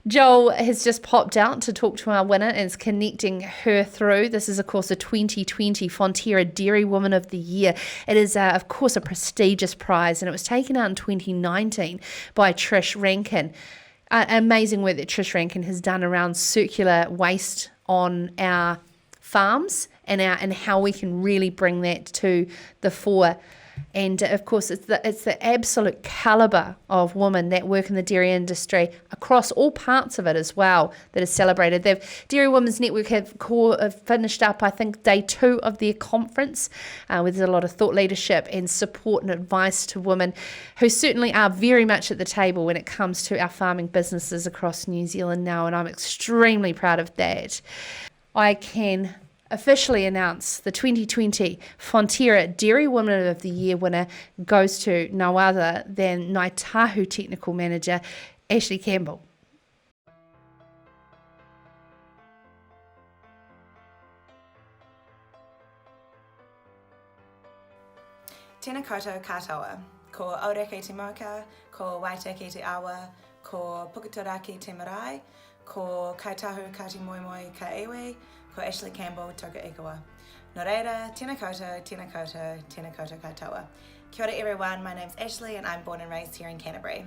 Joel has just popped out to talk to our winner and is connecting her through. This is, of course, a 2020 Fonterra Dairy Woman of the Year. It is, of course, a prestigious prize, and it was taken out in 2019 by Trish Rankin. Amazing work that Trish Rankin has done around circular waste on our farms and how we can really bring that to the fore. And of course, it's the absolute calibre of women that work in the dairy industry across all parts of it as well that is celebrated. Dairy Women's Network have finished up, I think, day 2 of their conference, where there's a lot of thought leadership and support and advice to women who certainly are very much at the table when it comes to our farming businesses across New Zealand now, and I'm extremely proud of that. I can officially announce the 2020 Fonterra Dairy Woman of the Year winner goes to no other than Ngai Tahu Technical Manager, Ash-Leigh Campbell. Tēnā koutou katoa, ko aureke te mauka, ko waiteke te awa, ko pukatura ki te marae, ko kaitahu ka te moimoi ka iwi, ko Ash-Leigh Campbell toka ikawa. Nō reira, tēnā koutou, tēnā koutou, tēnā koutou katoa. Kia ora everyone, my name's Ash-Leigh and I'm born and raised here in Canterbury.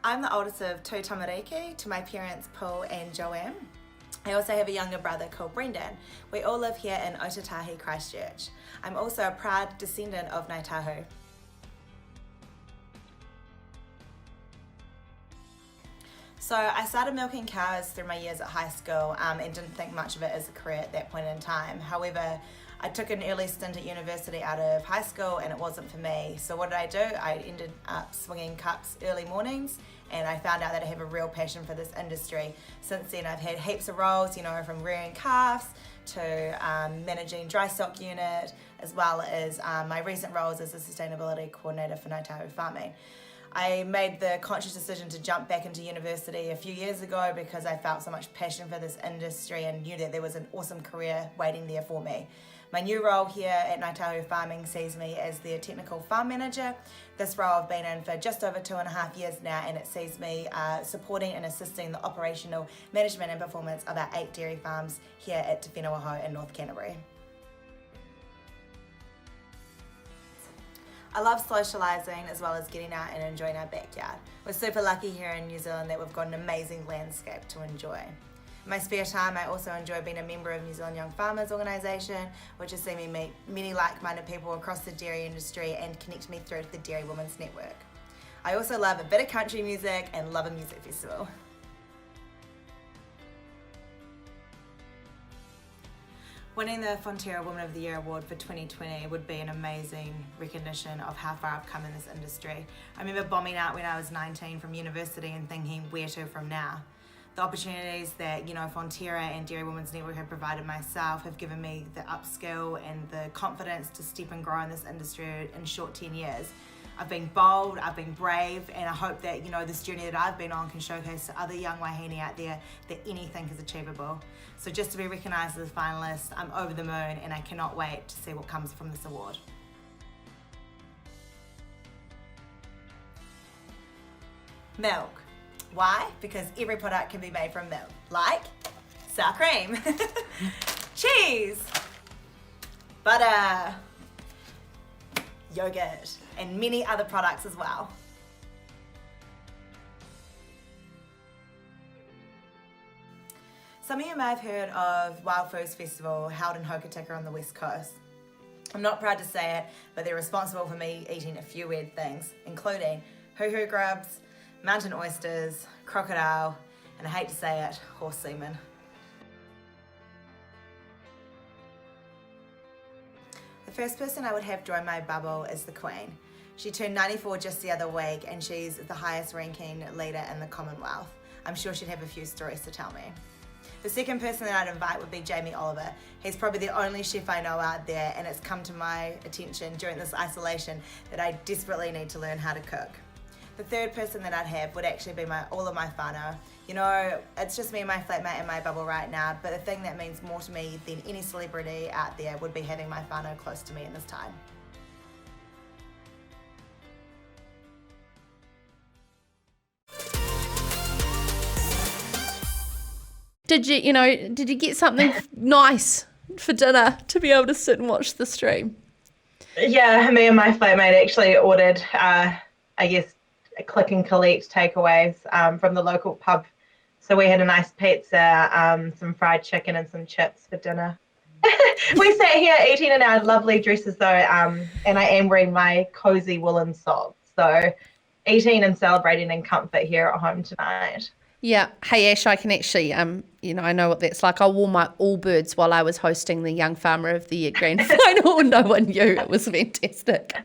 I'm the oldest of 2 tamariki to my parents Paul and Joanne. I also have a younger brother called Brendan. We all live here in Otatahi, Christchurch. I'm also a proud descendant of Ngai Tahu. So I started milking cows through my years at high school and didn't think much of it as a career at that point in time. However, I took an early stint at university out of high school and it wasn't for me. So what did I do? I ended up swinging cups early mornings and I found out that I have a real passion for this industry. Since then I've had heaps of roles, from rearing calves to managing dry stock unit, as well as my recent roles as a sustainability coordinator for Ngai Tahu farming. I made the conscious decision to jump back into university a few years ago because I felt so much passion for this industry and knew that there was an awesome career waiting there for me. My new role here at Ngai Tahu Farming sees me as their technical farm manager. This role I've been in for just over 2.5 years now, and it sees me supporting and assisting the operational management and performance of our 8 dairy farms here at Te Whenua in North Canterbury. I love socialising as well as getting out and enjoying our backyard. We're super lucky here in New Zealand that we've got an amazing landscape to enjoy. In my spare time, I also enjoy being a member of New Zealand Young Farmers Organisation, which has seen me meet many like-minded people across the dairy industry and connect me through to the Dairy Women's Network. I also love a bit of country music and love a music festival. Winning the Fonterra Woman of the Year award for 2020 would be an amazing recognition of how far I've come in this industry. I remember bombing out when I was 19 from university and thinking, where to from now? The opportunities that Fonterra and Dairy Women's Network have provided myself have given me the upskill and the confidence to step and grow in this industry in short 10 years. I've been bold, I've been brave, and I hope that this journey that I've been on can showcase to other young wahine out there that anything is achievable. So just to be recognised as a finalist, I'm over the moon and I cannot wait to see what comes from this award. Milk. Why? Because every product can be made from milk, like sour cream, cheese, butter, yogurt, and many other products as well. Some of you may have heard of Wild Foods Festival held in Hokitika on the West Coast. I'm not proud to say it, but they're responsible for me eating a few weird things, including hoo-hoo grubs, mountain oysters, crocodile, and I hate to say it, horse semen. The first person I would have join my bubble is the Queen. She turned 94 just the other week and she's the highest ranking leader in the Commonwealth. I'm sure she'd have a few stories to tell me. The second person that I'd invite would be Jamie Oliver. He's probably the only chef I know out there, and it's come to my attention during this isolation that I desperately need to learn how to cook. The third person that I'd have would actually be all of my whānau. It's just me and my flatmate in my bubble right now, but the thing that means more to me than any celebrity out there would be having my whānau close to me in this time. Did you get something nice for dinner to be able to sit and watch the stream? Yeah, me and my flatmate actually ordered, I guess, click and collect takeaways from the local pub. So we had a nice pizza, some fried chicken and some chips for dinner. We sat here eating in our lovely dresses though, and I am wearing my cozy woolen socks. So eating and celebrating in comfort here at home tonight. Yeah. Hey, Ash, I can actually, I know what that's like. I wore my Allbirds while I was hosting the Young Farmer of the Year Grand Final, and no one knew. It was fantastic.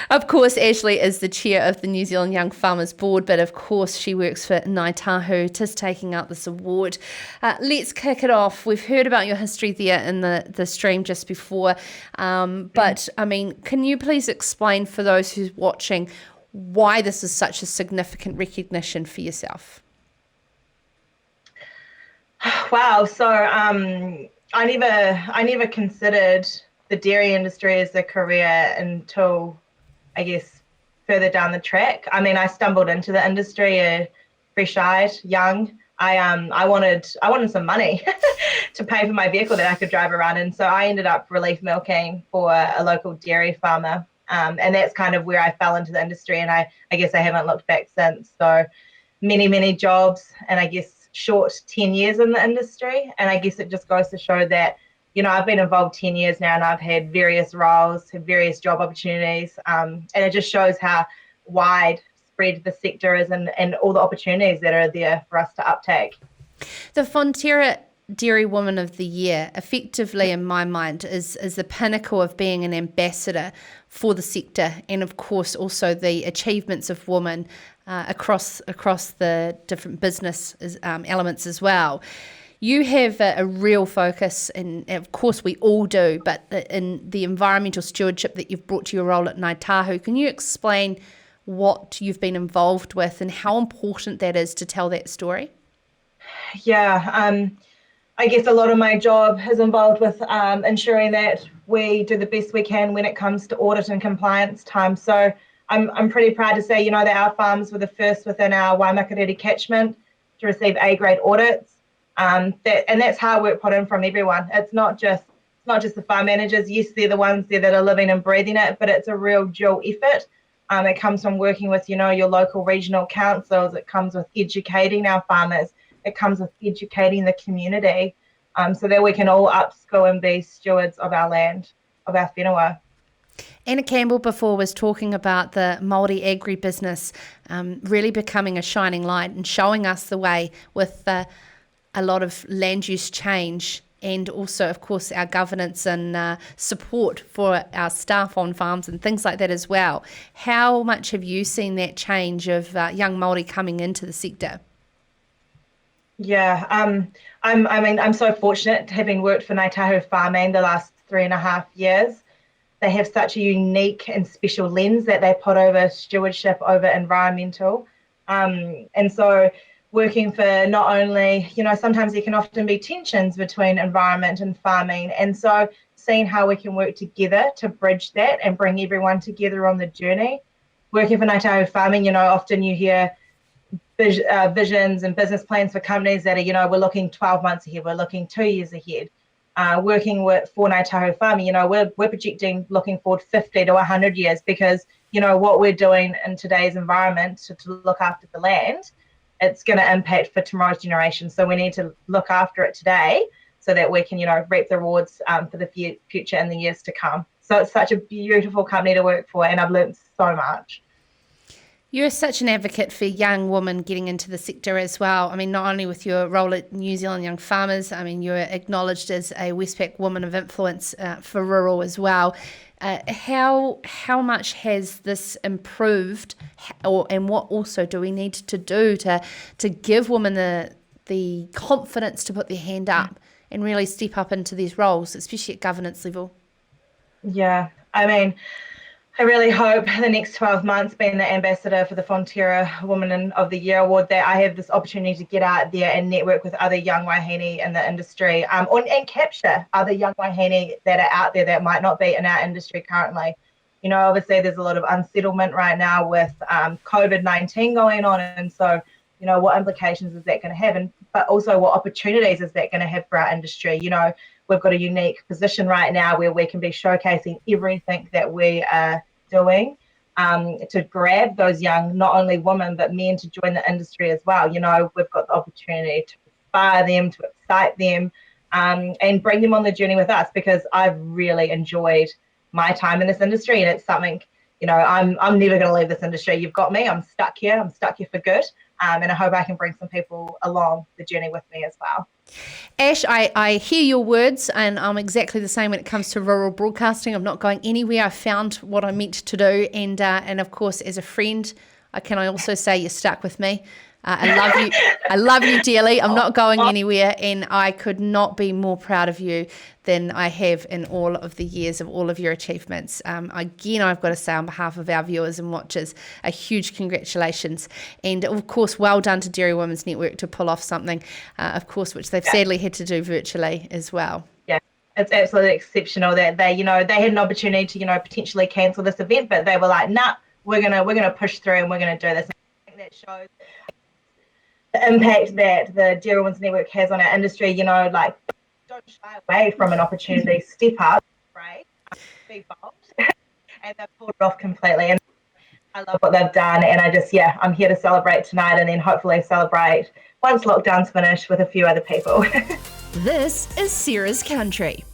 Of course, Ash-Leigh is the chair of the New Zealand Young Farmers Board, but of course she works for Ngai Tahu, just taking out this award. Let's kick it off. We've heard about your history there in the stream just before, but, can you please explain for those who's watching why this is such a significant recognition for yourself? Wow. So I never considered the dairy industry as a career until, I guess, further down the track. I mean, I stumbled into the industry fresh-eyed, young. I wanted some money to pay for my vehicle that I could drive around in. So I ended up relief milking for a local dairy farmer. And that's kind of where I fell into the industry. And I guess I haven't looked back since. So many jobs, and I guess short 10 years in the industry. And I guess it just goes to show that, I've been involved 10 years now, and I've had various roles, had various job opportunities. And it just shows how widespread the sector is and all the opportunities that are there for us to uptake. The Fonterra Dairy Woman of the Year, effectively, in my mind, is the pinnacle of being an ambassador for the sector, and of course also the achievements of women across the different business elements as well. You have a real focus, and of course we all do, but in the environmental stewardship that you've brought to your role at Ngai Tahu. Can you explain what you've been involved with and how important that is to tell that story? Yeah, I guess a lot of my job is involved with ensuring that we do the best we can when it comes to audit and compliance time. So I'm pretty proud to say, that our farms were the first within our Waimakariri catchment to receive A-grade audits. And that's hard work put in from everyone. It's not just the farm managers. Yes, they're the ones there that are living and breathing it, but it's a real dual effort. It comes from working with, your local regional councils. It comes with educating our farmers. It comes with educating the community, so that we can all upskill and be stewards of our land, of our whenua. Anna Campbell before was talking about the Māori agribusiness really becoming a shining light and showing us the way with a lot of land use change, and also, of course, our governance and support for our staff on farms and things like that as well. How much have you seen that change of young Māori coming into the sector? Yeah, I'm so fortunate having worked for Ngai Tahu Farming the last 3.5 years. They have such a unique and special lens that they put over stewardship, over environmental. And so working for not only, sometimes there can often be tensions between environment and farming. And so seeing how we can work together to bridge that and bring everyone together on the journey. Working for Ngai Tahu Farming, often you hear visions and business plans for companies that are, we're looking 12 months ahead, we're looking 2 years ahead. Working for Ngai Tahu Farming, we're projecting looking forward 50 to 100 years, because, what we're doing in today's environment to look after the land, it's going to impact for tomorrow's generation. So we need to look after it today so that we can, reap the rewards for the future and the years to come. So it's such a beautiful company to work for, and I've learned so much. You're such an advocate for young women getting into the sector as well. I mean, not only with your role at New Zealand Young Farmers, I mean, you're acknowledged as a Westpac Woman of Influence for rural as well. How much has this improved, and what also do we need to do to give women the confidence to put their hand up and really step up into these roles, especially at governance level? Yeah, I mean, I really hope the next 12 months, being the ambassador for the Fonterra Woman of the Year award, that I have this opportunity to get out there and network with other young wahine in the industry, and capture other young wahine that are out there that might not be in our industry currently. Obviously there's a lot of unsettlement right now with COVID-19 going on, and so you know, what implications is that going to have, but also what opportunities is that going to have for our industry? You know, we've got a unique position right now where we can be showcasing everything that we are doing to grab those young, not only women, but men to join the industry as well. You know, we've got the opportunity to inspire them, to excite them, and bring them on the journey with us, because I've really enjoyed my time in this industry, and it's something, you know, I'm never going to leave this industry. You've got me. I'm stuck here for good. And I hope I can bring some people along the journey with me as well. Ash, I hear your words, and I'm exactly the same when it comes to rural broadcasting. I'm not going anywhere. I found what I meant to do, and of course, as a friend, I also say you're stuck with me. I love you. I love you dearly. I'm not going anywhere, and I could not be more proud of you than I have in all of the years of all of your achievements. Again, I've got to say on behalf of our viewers and watchers, a huge congratulations. And of course, well done to Dairy Women's Network to pull off something, of course, which they've sadly had to do virtually as well. Yeah, it's absolutely exceptional that they had an opportunity to, potentially cancel this event, but they were like, nah, we're gonna push through and we're gonna do this. I think that shows the impact that the Dairy Women's Network has on our industry. Like, don't shy away from an opportunity, step up, right? Be bold. And they've pulled it off completely. And I love what they've done. And I'm here to celebrate tonight, and then hopefully celebrate once lockdown's finished with a few other people. This is Sarah's Country.